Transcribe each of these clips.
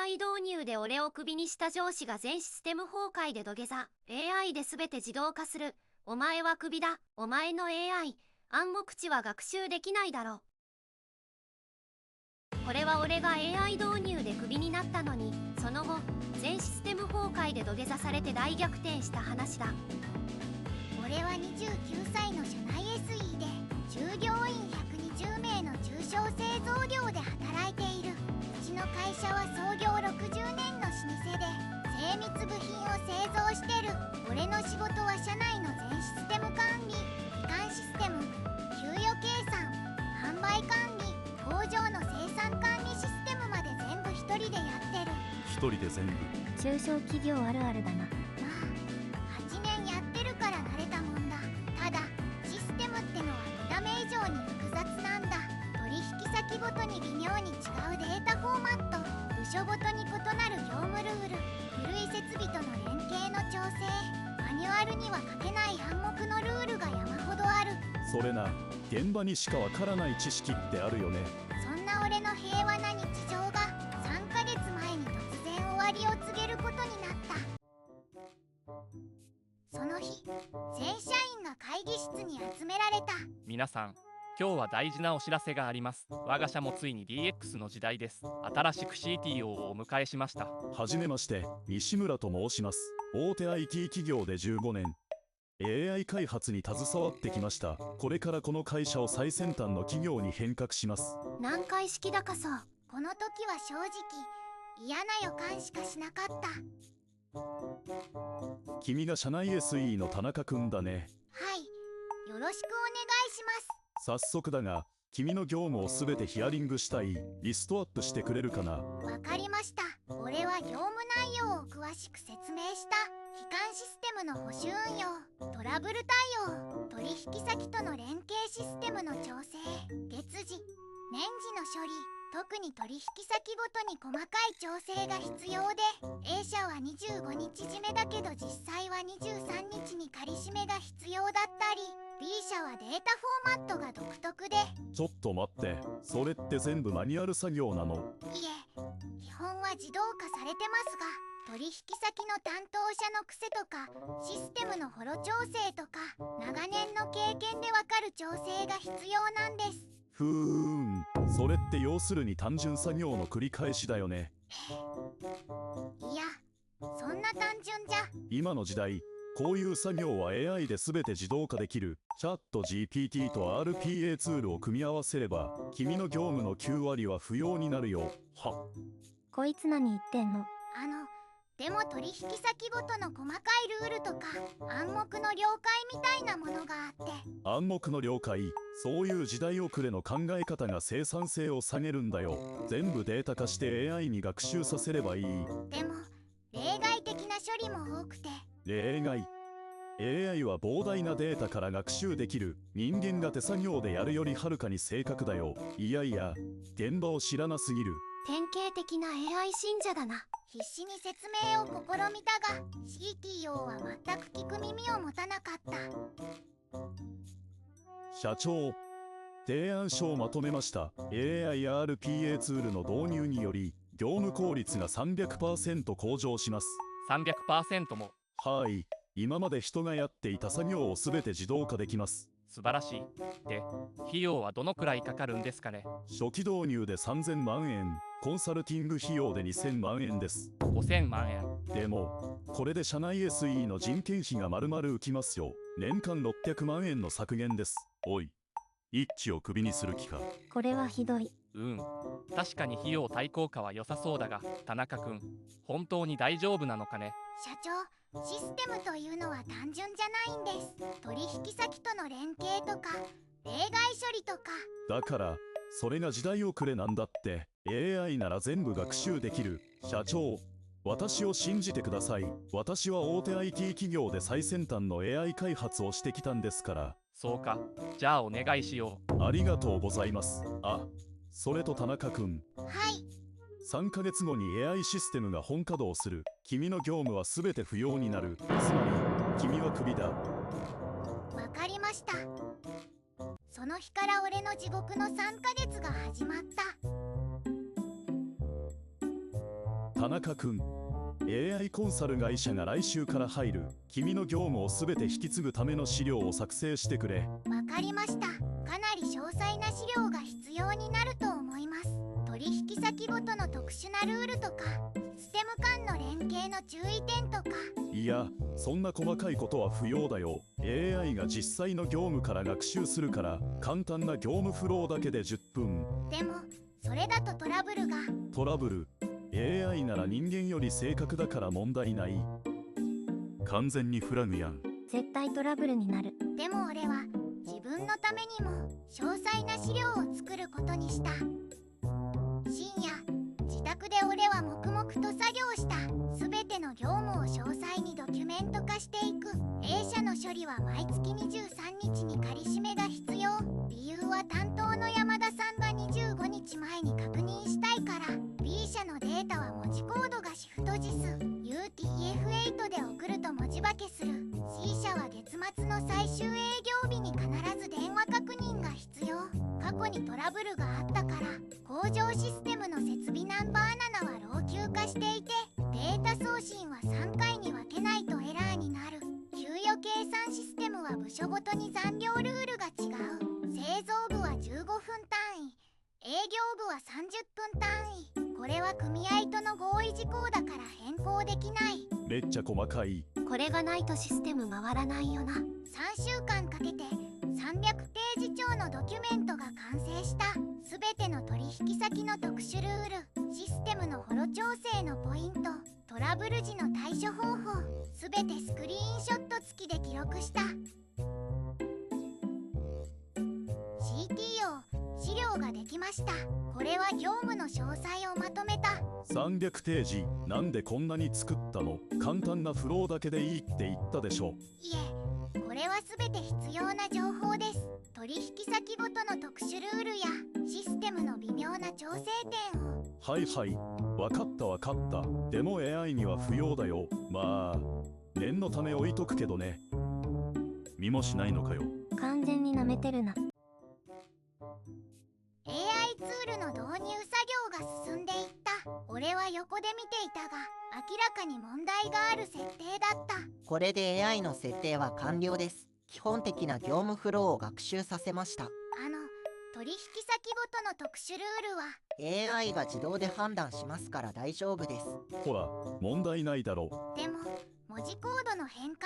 AI 導入で俺をクビにした上司が全システム崩壊で土下座。 AI で全て自動化する。お前はクビだ。お前の AI 暗黙知は学習できないだろう。これは俺が AI 導入でクビになったのに、その後全システム崩壊で土下座されて大逆転した話だ。俺は29歳の社内 SE で従業員120名の中小製造業で働いている。うちの会社は創業60年の老舗で精密部品を製造してる。俺の仕事は社内の全システム管理、基幹システム、給与計算、販売管理、工場の生産管理システムまで全部一人でやってる。一人で全部。中小企業あるあるだな。まあ8年やってるから慣れたもんだ。ただシステムってのは見た目以上に複雑なんだ。取引先ごとに微妙に違うデータフォーマット、部署ごとに異なる業務ルール、古い設備との連携の調整、マニュアルには書けない暗黙のルールが山ほどある。それな、現場にしかわからない知識ってあるよね。そんな俺の平和な日常が3ヶ月前に突然終わりを告げることになった。その日、全社員が会議室に集められた。皆さん、今日は大事なお知らせがあります。我が社もついに DX の時代です。新しく CTO をお迎えしました。はじめまして、西村と申します。大手 IT 企業で15年 AI 開発に携わってきました。これからこの会社を最先端の企業に変革します。何回式だかそう。この時は正直嫌な予感しかしなかった。君が社内 SE の田中くんだね。はい、よろしくお願いします。早速だが、君の業務をすべてヒアリングしたい。リストアップしてくれるかな。わかりました。俺は業務内容を詳しく説明した。基幹システムの保守運用、トラブル対応、取引先との連携システムの調整、月次、年次の処理、特に取引先ごとに細かい調整が必要で、 A 社は25日締めだけど実際は23日に仮締めが必要だったり、 B 社はデータフォーマットが独特で。ちょっと待って、それって全部マニュアル作業なの？いえ、基本は自動化されてますが、取引先の担当者の癖とかシステムのフォロ調整とか長年の経験でわかる調整が必要なんです。ふーん、それって要するに単純作業の繰り返しだよね。いや、そんな単純じゃ。今の時代、こういう作業は AI で全て自動化できる。チャット GPT と RPA ツールを組み合わせれば、君の業務の9割は不要になるよ。は。こいつ何言ってんの？でも取引先ごとの細かいルールとか暗黙の了解みたいなものがあって。暗黙の了解、そういう時代遅れの考え方が生産性を下げるんだよ。全部データ化して AI に学習させればいい。でも例外的な処理も多くて。例外？ AI は膨大なデータから学習できる。人間が手作業でやるよりはるかに正確だよ。いやいや、現場を知らなすぎる。典型的な AI 信者だな。必死に説明を試みたが CTO は全く聞く耳を持たなかった。社長、提案書をまとめました。 AI/RPA ツールの導入により業務効率が 300% 向上します。 300% も。はい、今まで人がやっていた作業を全て自動化できます。素晴らしい。で、費用はどのくらいかかるんですかね？初期導入で3000万円、コンサルティング費用で2000万円です。5000万円。でも、これで社内 SE の人件費が丸々浮きますよ。年間600万円の削減です。おい、一機をクビにする気か？これはひどい。確かに費用対効果は良さそうだが、田中君、本当に大丈夫なのかね？社長、システムというのは単純じゃないんです。取引先との連携とか例外処理とか。だからそれが時代遅れなんだって。 AI なら全部学習できる。社長、私を信じてください。私は大手 IT 企業で最先端の AI 開発をしてきたんですから。そうか、じゃあお願いしよう。ありがとうございます。あ、それと田中君。はい。3ヶ月後に AI システムが本稼働する。君の業務は全て不要になる。つまり君はクビだ。わかりました。その日から俺の地獄の3ヶ月が始まった。田中君、AI コンサル会社が来週から入る。君の業務をすべて引き継ぐための資料を作成してくれ。わかりました。かなり詳細な資料が必要になると思います。取引先ごとの特殊なルールとか、システム間の連携の注意点とか。いや、そんな細かいことは不要だよ。 AI が実際の業務から学習するから、簡単な業務フローだけで10分。でもそれだとトラブルが。トラブル？ AI なら人間より正確だから問題ない。完全にフラグやん。絶対トラブルになる。でも俺は自分のためにも詳細な資料を作ることにした。深夜、自宅で俺は黙々と作業した。全ての業務を詳細にドキュメント化していく。 A 社の処理は毎月23日に仮締めが必要。理由は担当の山田さんが25日前に確認したいから。 B 社のデータは文字コードがシフト字数 UTF-8 で送ると文字化けする。 C 社は月末の最終営業日に必ず電話確認が必要。過去にトラブルがあったから。工場システムの設備ナンバー7は老朽化していて、データ送信は3回に分けないとエラーになる。給与計算システムは部署ごとに残業ルールが違う。製造部は15分単位、営業部は30分単位。これは組合との合意事項だから変更できない。めっちゃ細かい。これがないとシステム回らないよな。3週間かけて300ページ超のドキュメントが完成した。すべての取引先の特殊ルール、システムのホロ調整のポイント、トラブル時の対処方法、すべてスクリーンショット付きで記録した。 CTO、資料ができました。これは業務の詳細をまとめた。300ページ、なんでこんなに作ったの？簡単なフローだけでいいって言ったでしょ。いえ、これはすべて必要な情報です。取引先ごとの特殊ルールやシステムの微妙な調整点を。はいはい、わかったわかった。でも AI には不要だよ。まあ念のため置いとくけどね。見もしないのかよ。完全に舐めてるな。 AI ツールの導入作業が進んでいった。俺は横で見ていたが、明らかに問題がある設定だった。これで AI の設定は完了です。基本的な業務フローを学習させました。取引先ごとの特殊ルールは AI が自動で判断しますから大丈夫です。ほら、問題ないだろ。でも文字コードの変換とか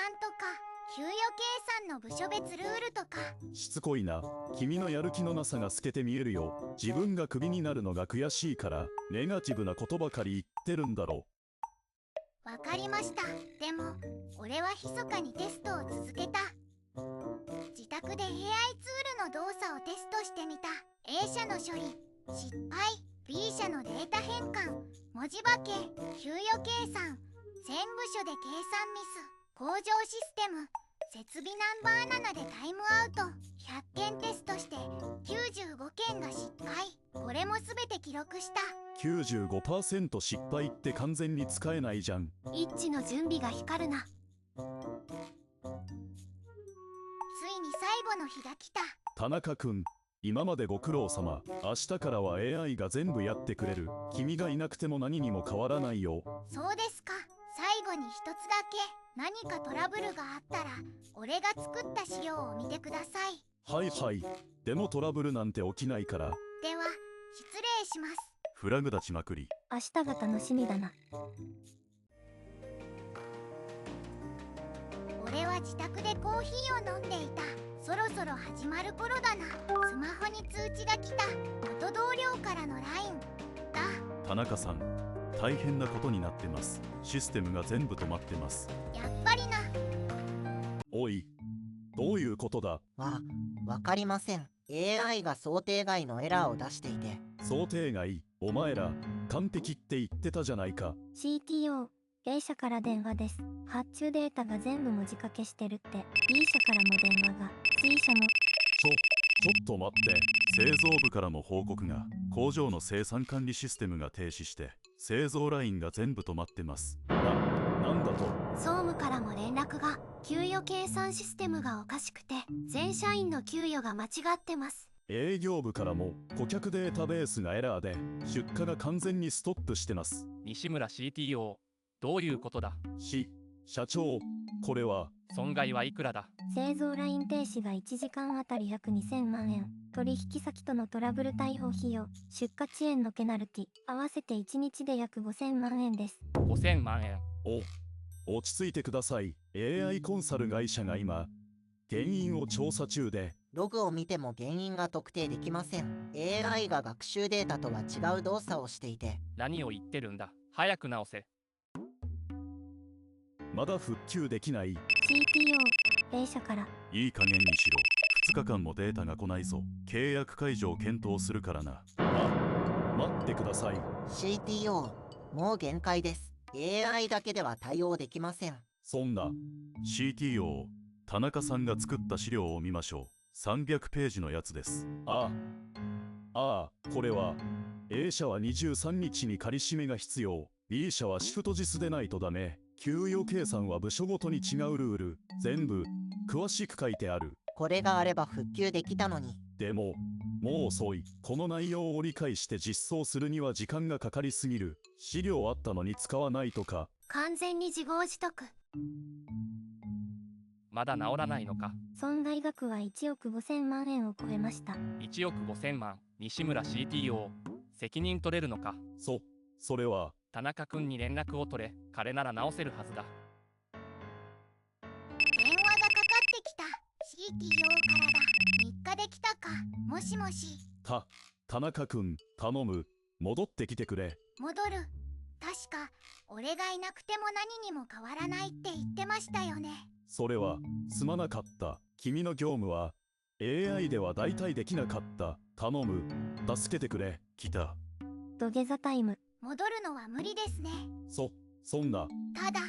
給与計算の部署別ルールとか。しつこいな。君のやる気のなさが透けて見えるよ。自分がクビになるのが悔しいからネガティブなことばかり言ってるんだろ。わかりました。でも俺は密かにテストを続けた。自宅で AI ツールの動作をテストしてみた。 A 社の処理失敗、 B 社のデータ変換、文字化け、給与計算、全部署で計算ミス、工場システム、設備ナンバー7でタイムアウト。100件テストして95件が失敗。これも全て記録した。 95% 失敗って完全に使えないじゃん。一致の準備が光るな。ついに最後の日が来た。田中君、今までご苦労様。明日からは AI が全部やってくれる。君がいなくても何にも変わらないよ。そうですか。最後に一つだけ、何かトラブルがあったら俺が作った資料を見てください。はいはい。でもトラブルなんて起きないから。では失礼します。フラグ立ちまくり。明日が楽しみだな。俺は自宅でコーヒーを飲んでいた。そろそろ始まる頃だな。スマホに通知が来た。元同僚からの LINE だ。田中さん、大変なことになってます。システムが全部止まってます。やっぱりな。おい、どういうことだ？わかりません。AI が想定外のエラーを出していて。想定外？お前ら完璧って言ってたじゃないか。 CTO、A 社から電話です。発注データが全部文字化けしてるって。 B 社からも電話が。C 社も。ちょっと待って。製造部からも報告が。工場の生産管理システムが停止して製造ラインが全部止まってます。なんだと？総務からも連絡が。給与計算システムがおかしくて全社員の給与が間違ってます。営業部からも顧客データベースがエラーで出荷が完全にストップしてます。西村 CTO、どういうことだ。社長、これは。損害はいくらだ。製造ライン停止が1時間あたり約2000万円。取引先とのトラブル対応費用、出荷遅延のペナルティ、合わせて1日で約5000万円です。5000万円。落ち着いてください。AI コンサル会社が今、原因を調査中で。ログを見ても原因が特定できません。AI が学習データとは違う動作をしていて。何を言ってるんだ。早く直せ。まだ復旧できない。 CTO、A 社から。いい加減にしろ。2日間もデータが来ないぞ。契約解除を検討するからな。待ってください。 CTO、もう限界です。 AI だけでは対応できません。そんな。 CTO、田中さんが作った資料を見ましょう。300ページのやつです。これは A 社は23日に仮締めが必要。 B 社はシフト実でないとダメ。給与計算は部署ごとに違うルール。全部詳しく書いてある。これがあれば復旧できたのに。でももう遅い。この内容を理解して実装するには時間がかかりすぎる。資料あったのに使わないとか。完全に自業自得。まだ治らないのか。損害額は1億5000万円を超えました。1億5000万。西村 CTO、責任取れるのか。それは。田中君に連絡を取れ。彼なら直せるはずだ。電話がかかってきた。 CTO からだ。3日できたか。もしもし。田中君、頼む。戻ってきてくれ。戻る。確か俺がいなくても何にも変わらないって言ってましたよね。それはすまなかった。君の業務は AI では代替できなかった。頼む。助けてくれ。来た。土下座タイム。戻るのは無理ですね。そんな。ただ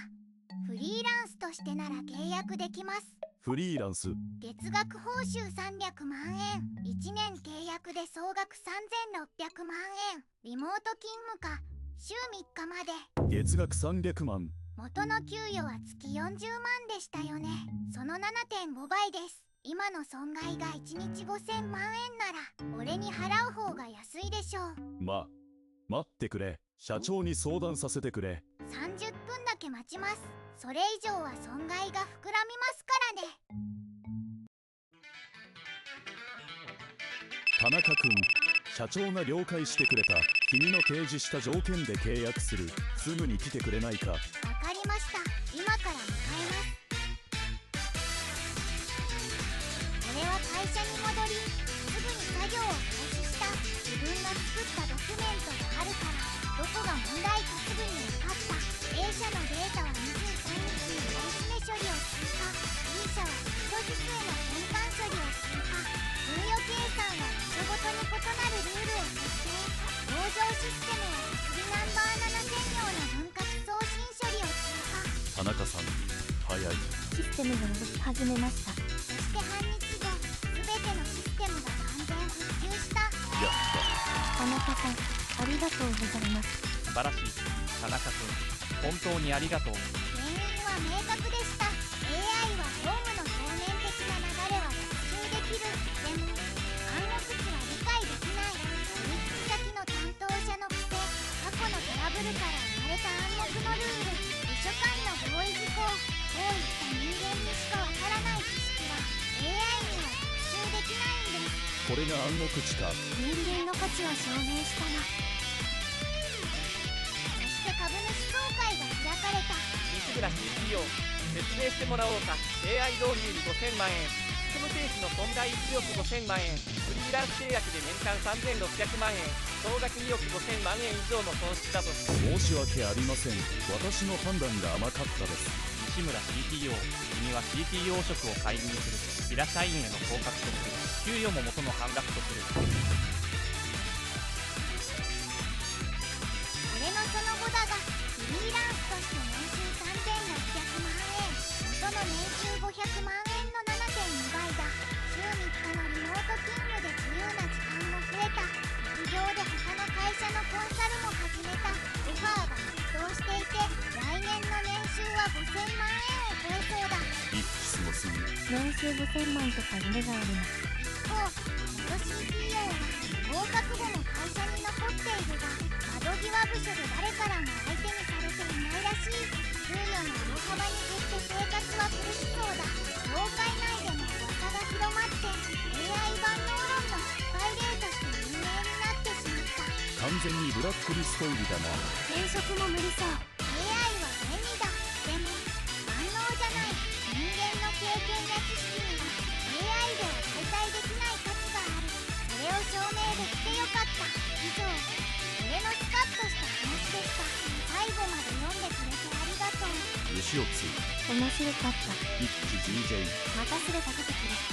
フリーランスとしてなら契約できます。フリーランス。月額報酬300万円。1年契約で総額3600万円。リモート勤務か週3日まで。月額300万。元の給与は月40万でしたよね。その 7.5 倍です。今の損害が1日5000万円なら俺に払う方が安いでしょう。待ってくれ。社長に相談させてくれ。30分だけ待ちます。それ以上は損害が膨らみますからね。田中君、社長が了解してくれた。君の提示した条件で契約する。すぐに来てくれないか。わかりました。今から向かいます。俺は会社に戻り、すぐに作業を開始した。自分の作ったドキュメントがあるから、どこが問題かすぐに分かった。A 社のデータは23日に仮締め処理を追加。B 社は人実への変換処理を追加。給与計算は部署ごとに異なるルールを設定。同乗システムは設備ナンバー7専用の分割送信処理を追加。田中さん、早い。システムが動き始めました。そして半日後、すべてのシステムが完全復旧した。やった。田中さん、ありがとうございます。素晴らしい。田中君、本当にありがとう。原因は明確でした。 AI は業務の表面的な流れは学習できる。でも暗黙知は理解できない。取引先の担当者の癖、過去のトラブルから生まれた暗黙のルール、部署間の合意事項、こういった人間にしかわからない知識は AI には学習できないんです。これが暗黙知か。人間の価値を証明したな。そして株主総会が開かれた。西村 CTO、説明してもらおうか。 AI 導入に5000万円、システム停止の損害1億5000万円、フリーランス契約で年間3600万円、総額2億5000万円以上の損失だと。申し訳ありません。私の判断が甘かったです。西村 CTO、君は CTO 職を解任する。平社員への降格とする。給与も元の半額とする。俺のその後だが、フリーランスとして年収3600万円、元の年収500万円の 7.2 倍だ。週3日のリモート勤務で自由な時間も増えた。副業で他の会社のコンサルも始めた。オファーが殺到していて、来年の年収は5000万円を超えそうだ。すごすぎる。年収5000万とか夢があります。一方、元 CEO は合格後も会社に残っているが窓際部署で誰からも相手にされていないらしい。給与も大幅に減って生活は苦しそうだ。業界内でも噂が広まって AI 万能論の失敗例として有名になってしまった。完全にブラックリスト入りだな。転職も無理そう。 AI は便利だ。でも万能じゃない。人間の経験や知識には AI では代替できない価値がある。それを証明できてよかった。以上、俺のスカッとした話でした。最後まで読んでくれてありがとう。牛をつ面白かった。一気 DJ またすれかけてくれ。